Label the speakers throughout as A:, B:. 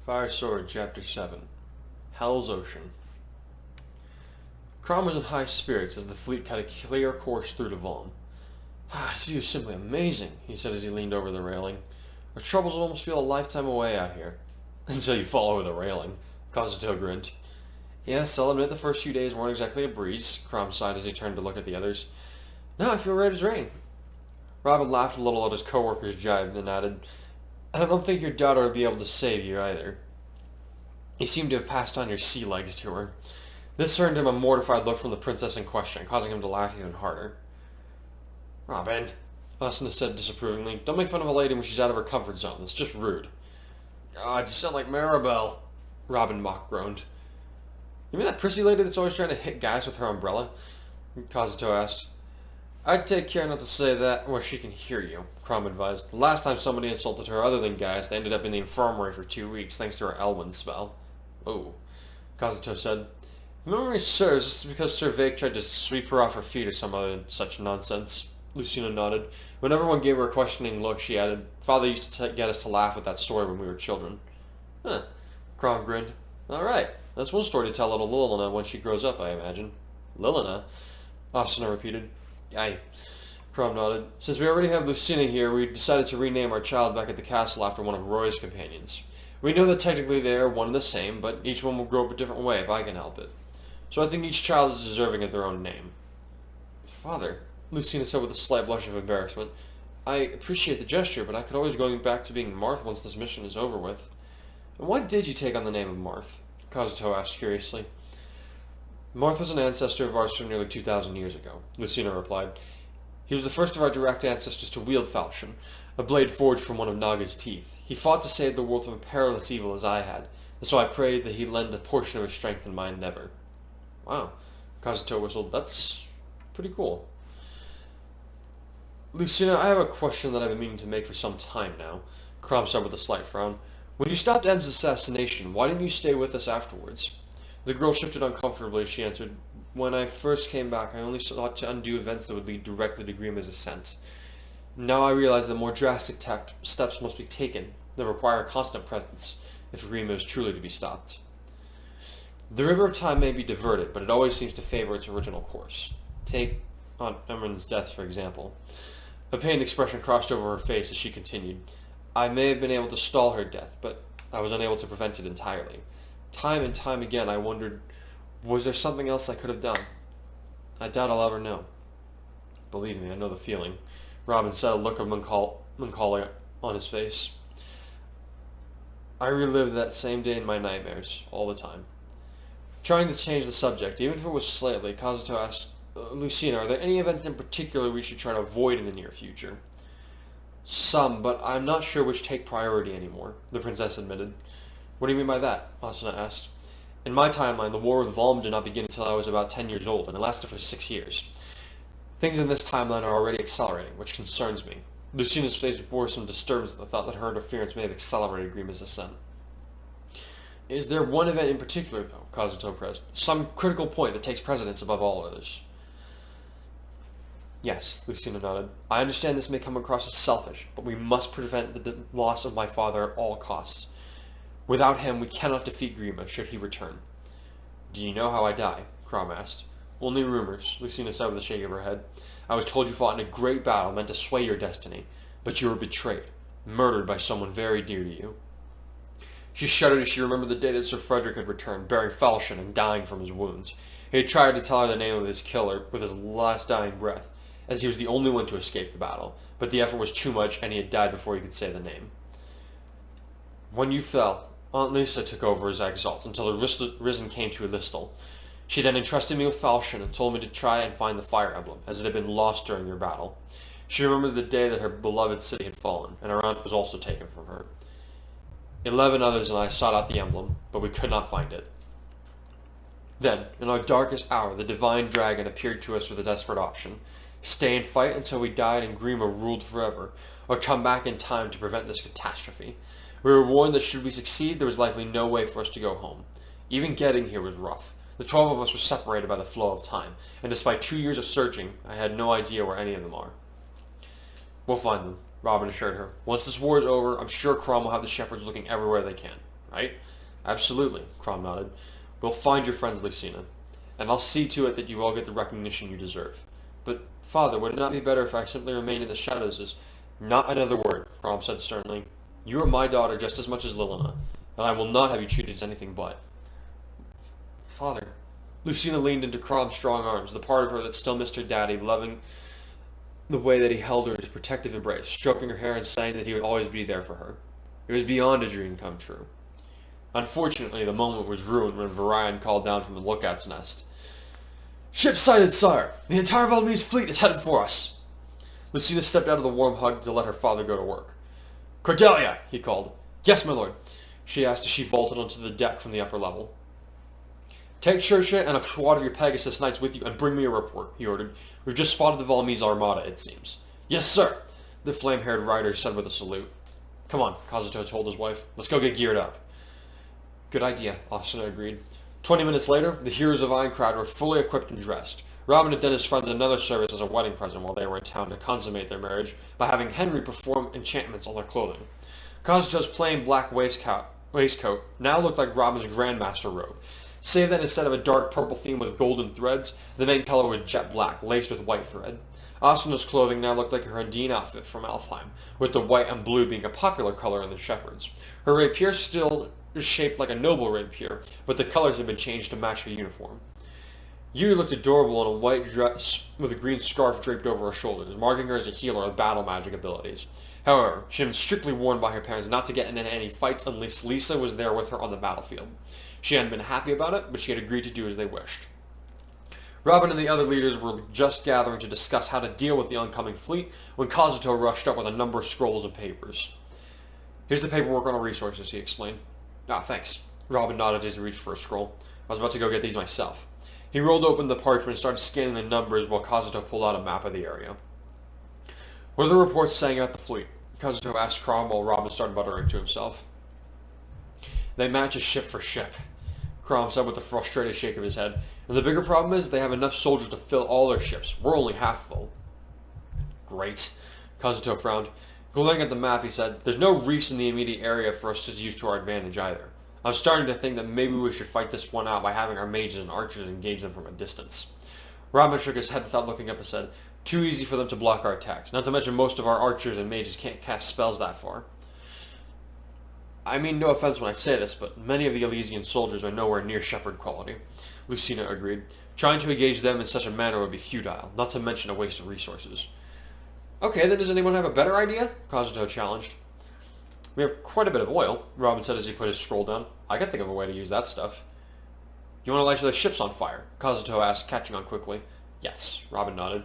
A: Fire Sword, Chapter 7. Hell's Ocean. Crom was in high spirits as the fleet cut a clear course through Devon. This view is simply amazing, he said as he leaned over the railing. Our troubles almost feel a lifetime away out here. Until you fall over the railing, Kazuto grinned. Yes, I'll admit the first few days weren't exactly a breeze, Crom sighed as he turned to look at the others. Now I feel right as rain. Robin laughed a little at his co-worker's jibe and added, and I don't think your daughter will be able to save you either. He seemed to have passed on your sea legs to her. This earned him a mortified look from the princess in question, causing him to laugh even harder. Robin, Asuna said disapprovingly, don't make fun of a lady when she's out of her comfort zone. That's just rude. God, you sound like Maribel, Robin mock groaned. You mean that prissy lady that's always trying to hit guys with her umbrella? Kazuto asked. I'd take care not to say that where she can hear you, Crom advised. The last time somebody insulted her other than guys, they ended up in the infirmary for 2 weeks thanks to her Elwyn spell. Oh, Kazuto said. If memory serves, this is because Sir Vake tried to sweep her off her feet or some other such nonsense. Lucina nodded. When everyone gave her a questioning look, she added, Father used to get us to laugh at that story when we were children. Huh, Crom grinned. All right, that's one story to tell little Lilina when she grows up, I imagine. Lilina? Asuna repeated. Aye. Crom nodded. Since we already have Lucina here, we decided to rename our child back at the castle after one of Roy's companions. We know that technically they are one and the same, but each one will grow up a different way if I can help it. So I think each child is deserving of their own name. Father, Lucina said with a slight blush of embarrassment, I appreciate the gesture, but I could always go back to being Marth once this mission is over with. And why did you take on the name of Marth? Kazuto asked curiously. Marth was an ancestor of ours from nearly 2,000 years ago, Lucina replied. He was the first of our direct ancestors to wield falchion, a blade forged from one of Naga's teeth. He fought to save the world from a perilous evil as I had, and so I prayed that he'd lend a portion of his strength in my endeavor. Wow, Kazuto whistled. That's pretty cool. Lucina, I have a question that I've been meaning to make for some time now, Crom said with a slight frown. When you stopped M's assassination, why didn't you stay with us afterwards? The girl shifted uncomfortably as she answered, When I first came back, I only sought to undo events that would lead directly to Grima's ascent. Now I realize that more drastic steps must be taken that require a constant presence if Grima is truly to be stopped. The river of time may be diverted, but it always seems to favor its original course. Take Aunt Emran's death, for example. A pained expression crossed over her face as she continued. I may have been able to stall her death, but I was unable to prevent it entirely. Time and time again I wondered, was there something else I could have done? I doubt I'll ever know. Believe me, I know the feeling. Robin said, a look of melancholy on his face. I relived that same day in my nightmares, all the time. Trying to change the subject, even if it was slightly, Kazuto asked, Lucina, are there any events in particular we should try to avoid in the near future? Some, but I'm not sure which take priority anymore, the princess admitted. What do you mean by that? Asuna asked. In my timeline, the war with Valm did not begin until I was about 10 years old, and it lasted for 6 years. Things in this timeline are already accelerating, which concerns me. Lucina's face bore some disturbance at the thought that her interference may have accelerated Grima's ascent. Is there one event in particular, though, Kazuto pressed, some critical point that takes precedence above all others? Yes, Lucina nodded. I understand this may come across as selfish, but we must prevent the loss of my father at all costs. Without him, we cannot defeat Grima, should he return. Do you know how I die? Crom asked. Only rumors, Lucina said with a shake of her head. I was told you fought in a great battle meant to sway your destiny, but you were betrayed, murdered by someone very dear to you. She shuddered as she remembered the day that Sir Frederick had returned, bearing falchion and dying from his wounds. He had tried to tell her the name of his killer with his last dying breath, as he was the only one to escape the battle, but the effort was too much and he had died before he could say the name. When you fell, Aunt Lisa took over as Exalt until the Risen came to Elistal. She then entrusted me with falchion and told me to try and find the fire emblem, as it had been lost during your battle. She remembered the day that her beloved city had fallen, and her aunt was also taken from her. 11 others and I sought out the emblem, but we could not find it. Then, in our darkest hour, the divine dragon appeared to us with a desperate option. Stay and fight until we died and Grima ruled forever, or come back in time to prevent this catastrophe. We were warned that should we succeed, there was likely no way for us to go home. Even getting here was rough. The 12 of us were separated by the flow of time, and despite 2 years of searching, I had no idea where any of them are. We'll find them, Robin assured her. Once this war is over, I'm sure Crom will have the shepherds looking everywhere they can. right? Absolutely, Crom nodded. We'll find your friends, Lucina, and I'll see to it that you all get the recognition you deserve. But, Father, would it not be better if I simply remained in the shadows as... Not another word, Crom said sternly. You are my daughter just as much as Lilina, and I will not have you treated as anything but. Father. Lucina leaned into Crom's strong arms, the part of her that still missed her daddy, loving the way that he held her in his protective embrace, stroking her hair and saying that he would always be there for her. It was beyond a dream come true. Unfortunately, the moment was ruined when Varian called down from the lookout's nest. Ship sighted, sire! The entire Valmese fleet is headed for us! Lucina stepped out of the warm hug to let her father go to work. Cordelia! He called. Yes, my lord, she asked as she vaulted onto the deck from the upper level. Take Shersha and a squad of your Pegasus Knights with you and bring me a report, he ordered. We've just spotted the Valmese armada, it seems. Yes, sir, the flame-haired rider said with a salute. Come on, Kazuto told his wife. Let's go get geared up. Good idea, Asuna agreed. 20 minutes later, the heroes of Aincrad were fully equipped and dressed. Robin had done his friends another service as a wedding present while they were in town to consummate their marriage by having Henry perform enchantments on their clothing. Kazuto's plain black waistcoat now looked like Robin's Grandmaster robe, save that instead of a dark purple theme with golden threads, the main color was jet black, laced with white thread. Asuna's clothing now looked like her Undine outfit from Alfheim, with the white and blue being a popular color in the Shepherds. Her rapier still is shaped like a noble rapier, but the colors had been changed to match her uniform. Yuri looked adorable in a white dress with a green scarf draped over her shoulders, marking her as a healer with battle magic abilities. However, she had been strictly warned by her parents not to get into any fights unless Lisa was there with her on the battlefield. She hadn't been happy about it, but she had agreed to do as they wished. Robin and the other leaders were just gathering to discuss how to deal with the oncoming fleet when Kazuto rushed up with a number of scrolls and papers. Here's the paperwork on our resources, he explained. Ah, thanks. Robin nodded as he reached for a scroll. I was about to go get these myself. He rolled open the parchment and started scanning the numbers while Kazuto pulled out a map of the area. What are the reports saying about the fleet? Kazuto asked Crom while Robin started muttering to himself. They match us ship for ship, Crom said with a frustrated shake of his head. And the bigger problem is they have enough soldiers to fill all their ships. We're only half full. Great. Kazuto frowned. Glaring at the map, he said, there's no reefs in the immediate area for us to use to our advantage either. I'm starting to think that maybe we should fight this one out by having our mages and archers engage them from a distance. Robin shook his head without looking up and said, too easy for them to block our attacks. Not to mention most of our archers and mages can't cast spells that far. I mean no offense when I say this, but many of the Elysian soldiers are nowhere near shepherd quality. Lucina agreed. Trying to engage them in such a manner would be futile, not to mention a waste of resources. Okay, then does anyone have a better idea? Kazuto challenged. We have quite a bit of oil, Robin said as he put his scroll down. I can think of a way to use that stuff. You want to light the ships on fire? Kazuto asked, catching on quickly. Yes, Robin nodded.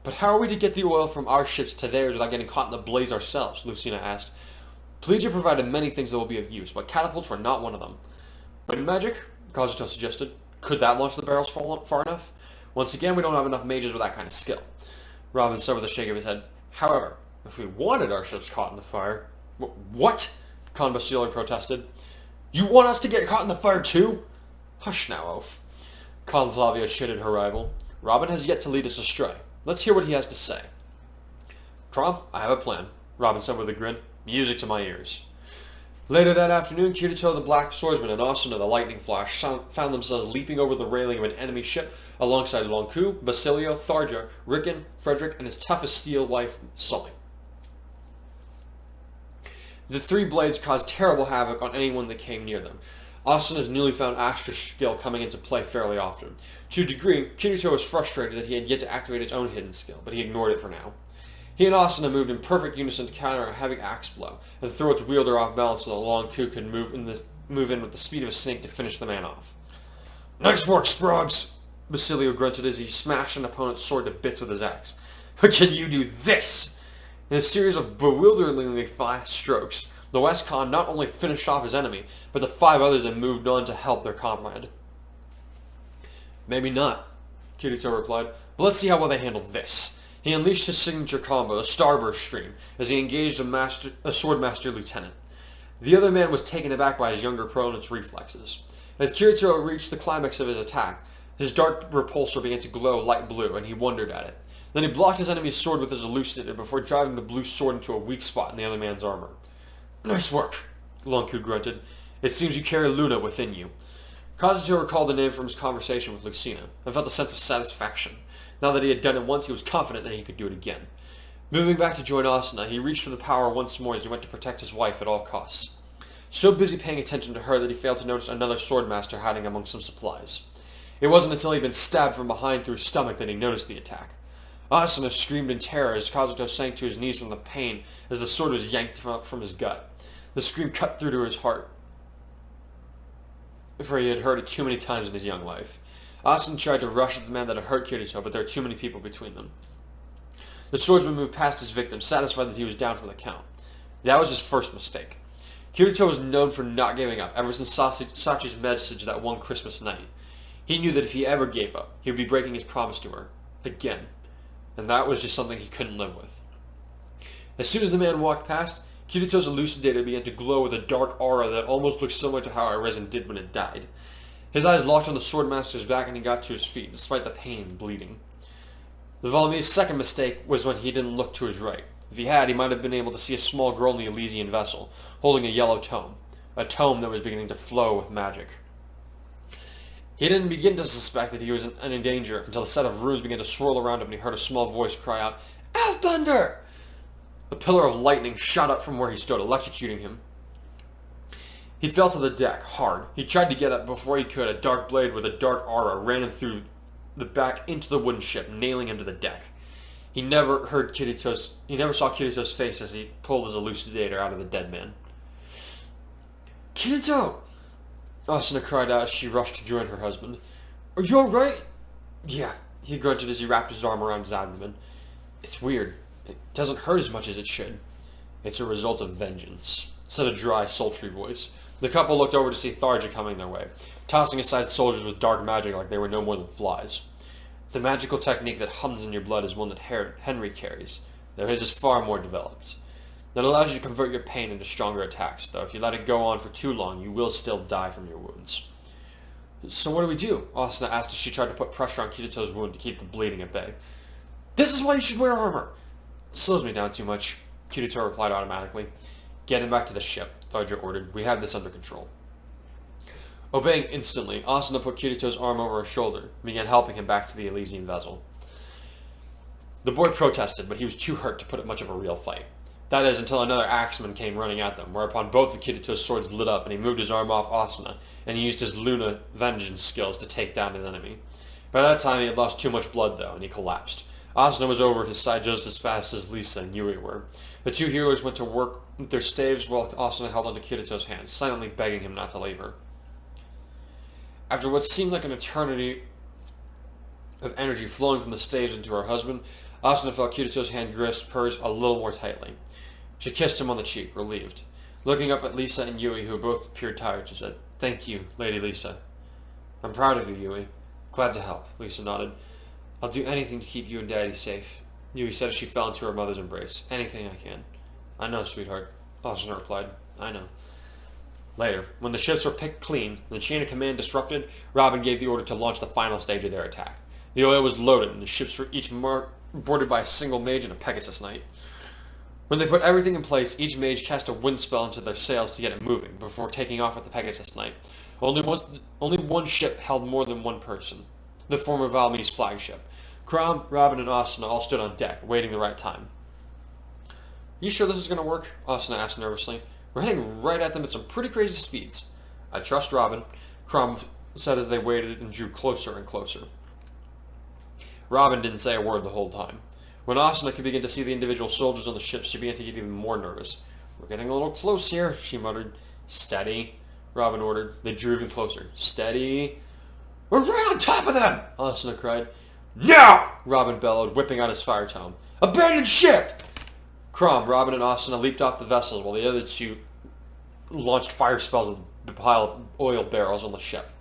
A: But how are we to get the oil from our ships to theirs without getting caught in the blaze ourselves? Lucina asked. Pelagia provided many things that will be of use, but catapults were not one of them. Wind magic? Kazuto suggested. Could that launch the barrels far enough? Once again, we don't have enough mages with that kind of skill. Robin said with a shake of his head. However, if we wanted our ships caught in the fire... What? Con Basile protested. You want us to get caught in the fire too? Hush now, Oaf. Con Flavia shitted her rival. Robin has yet to lead us astray. Let's hear what he has to say. Crom, I have a plan, Robin said with a grin. Music to my ears. Later that afternoon, Kirito the Black Swordsman and Asuna the Lightning Flash found themselves leaping over the railing of an enemy ship alongside Lonku, Basilio, Tharja, Rickon, Frederick, and his tough as steel wife, Sully. The three blades caused terrible havoc on anyone that came near them. Asuna's newly found Astra skill coming into play fairly often. To a degree, Kirito was frustrated that he had yet to activate his own hidden skill, but he ignored it for now. He and Asuna moved in perfect unison to counter a heavy axe blow, and throw its wielder off balance so that Lonku could move in with the speed of a snake to finish the man off. Nice work, Sprogs! Basilio grunted as he smashed an opponent's sword to bits with his axe. But can you do this? In a series of bewilderingly fast strokes, the West Con not only finished off his enemy, but the 5 others had moved on to help their comrade. Maybe not, Kirito replied, but let's see how well they handle this. He unleashed his signature combo, the Starburst Stream, as he engaged a Swordmaster Lieutenant. The other man was taken aback by his younger opponent's reflexes. As Kirito reached the climax of his attack, his dark repulsor began to glow light blue, and he wondered at it. Then he blocked his enemy's sword with his elucidator before driving the blue sword into a weak spot in the other man's armor. Nice work, Lonku grunted. It seems you carry Luna within you. Kazuto recalled the name from his conversation with Lucina, and felt a sense of satisfaction. Now that he had done it once, he was confident that he could do it again. Moving back to join Asuna, he reached for the power once more as he went to protect his wife at all costs. So busy paying attention to her that he failed to notice another swordmaster hiding among some supplies. It wasn't until he had been stabbed from behind through his stomach that he noticed the attack. Asuna screamed in terror as Kazuto sank to his knees from the pain as the sword was yanked from his gut. The scream cut through to his heart, for he had heard it too many times in his young life. Asuna tried to rush at the man that had hurt Kirito, but there were too many people between them. The swordsman moved past his victim, satisfied that he was down for the count. That was his first mistake. Kirito was known for not giving up, ever since Sachi's message that one Christmas night. He knew that if he ever gave up, he would be breaking his promise to her. Again. And that was just something he couldn't live with. As soon as the man walked past, Kirito's elucidator began to glow with a dark aura that almost looked similar to how Arisen did when it died. His eyes locked on the swordmaster's back and he got to his feet, despite the pain and bleeding. The Valmi's second mistake was when he didn't look to his right. If he had, he might have been able to see a small girl in the Elysian vessel, holding a yellow tome. A tome that was beginning to flow with magic. He didn't begin to suspect that he was in danger until a set of runes began to swirl around him and he heard a small voice cry out, "Elf Thunder!" A pillar of lightning shot up from where he stood, electrocuting him. He fell to the deck, hard. He tried to get up before he could. A dark blade with a dark aura ran him through the back into the wooden ship, nailing him to the deck. He never saw Kirito's face as he pulled his elucidator out of the dead man. "Kirito!" Asuna cried out as she rushed to join her husband. "Are you alright?" "Yeah," he grunted as he wrapped his arm around his abdomen. "It's weird. It doesn't hurt as much as it should." "It's a result of vengeance," said a dry, sultry voice. The couple looked over to see Tharja coming their way, tossing aside soldiers with dark magic like they were no more than flies. The magical technique that hums in your blood is one that Henry carries, though his is far more developed. That allows you to convert your pain into stronger attacks, though if you let it go on for too long, you will still die from your wounds. "So what do we do?" Asuna asked as she tried to put pressure on Kirito's wound to keep the bleeding at bay. "This is why you should wear armor." "It slows me down too much," Kirito replied automatically. "Get him back to the ship," Tharja ordered. "We have this under control." Obeying instantly, Asuna put Kirito's arm over his shoulder and began helping him back to the Elysian vessel. The boy protested, but he was too hurt to put up much of a real fight. That is, until another axeman came running at them, whereupon both of Kirito's swords lit up and he moved his arm off Asuna, and he used his Luna vengeance skills to take down his enemy. By that time he had lost too much blood though, and he collapsed. Asuna was over at his side just as fast as Lisa and Yui were. The two heroes went to work with their staves while Asuna held onto Kirito's hand, silently begging him not to leave her. After what seemed like an eternity of energy flowing from the staves into her husband, Asuna felt Kirito's hand grasp hers a little more tightly. She kissed him on the cheek, relieved. Looking up at Lisa and Yui, who both appeared tired, she said, "Thank you, Lady Lisa." "I'm proud of you, Yui." "Glad to help," Lisa nodded. "I'll do anything to keep you and Daddy safe," Yui said as she fell into her mother's embrace. "Anything I can." "I know, sweetheart," Asuna replied. "I know." Later, when the ships were picked clean and the chain of command disrupted, Robin gave the order to launch the final stage of their attack. The oil was loaded and the ships were each boarded by a single mage and a Pegasus Knight. When they put everything in place, each mage cast a wind spell into their sails to get it moving before taking off with the Pegasus Knight. Only one ship held more than one person, the former Valmy's flagship. Crom, Robin, and Asuna all stood on deck, waiting the right time. "You sure this is going to work?" Asuna asked nervously. "We're heading right at them at some pretty crazy speeds." "I trust Robin," Crom said as they waited and drew closer and closer. Robin didn't say a word the whole time. When Asuna could begin to see the individual soldiers on the ship, she began to get even more nervous. "We're getting a little close here," she muttered. "Steady," Robin ordered. They drew even closer. "Steady." "We're right on top of them!" Asuna cried. "Now!" Robin bellowed, whipping out his fire tome. "Abandon ship!" Crom, Robin, and Asuna leaped off the vessels while the other two launched fire spells at the pile of oil barrels on the ship.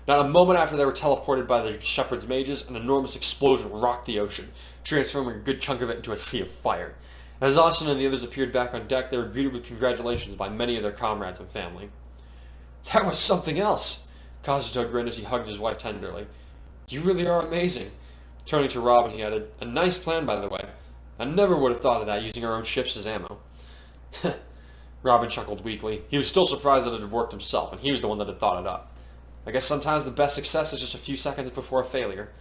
A: Not a moment after they were teleported by the shepherd's mages, an enormous explosion rocked the ocean, transforming a good chunk of it into a sea of fire. As Asuna and the others appeared back on deck, they were greeted with congratulations by many of their comrades and family. "That was something else!" Kazuto grinned as he hugged his wife tenderly. "You really are amazing." Turning to Robin, he added, "A nice plan, by the way. I never would have thought of that, using our own ships as ammo." Robin chuckled weakly. He was still surprised that it had worked himself, and he was the one that had thought it up. I guess sometimes the best success is just a few seconds before a failure.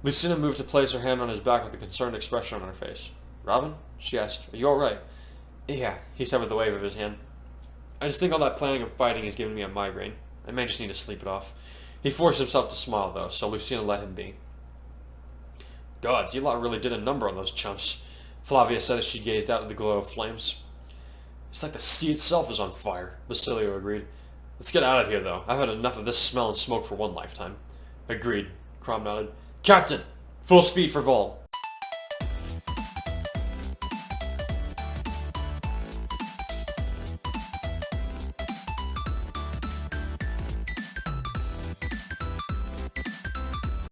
A: Lucina moved to place her hand on his back with a concerned expression on her face. Robin? She asked. Are you alright? Yeah, he said with a wave of his hand. I just think all that planning and fighting is giving me a migraine. I may just need to sleep it off. He forced himself to smile, though, so Lucina let him be. Gods, you lot really did a number on those chumps, Flavia said as she gazed out at the glow of flames. It's like the sea itself is on fire, Basilio agreed. Let's get out of here, though. I've had enough of this smell and smoke for one lifetime. Agreed, Crom nodded. Captain! Full speed for Vol!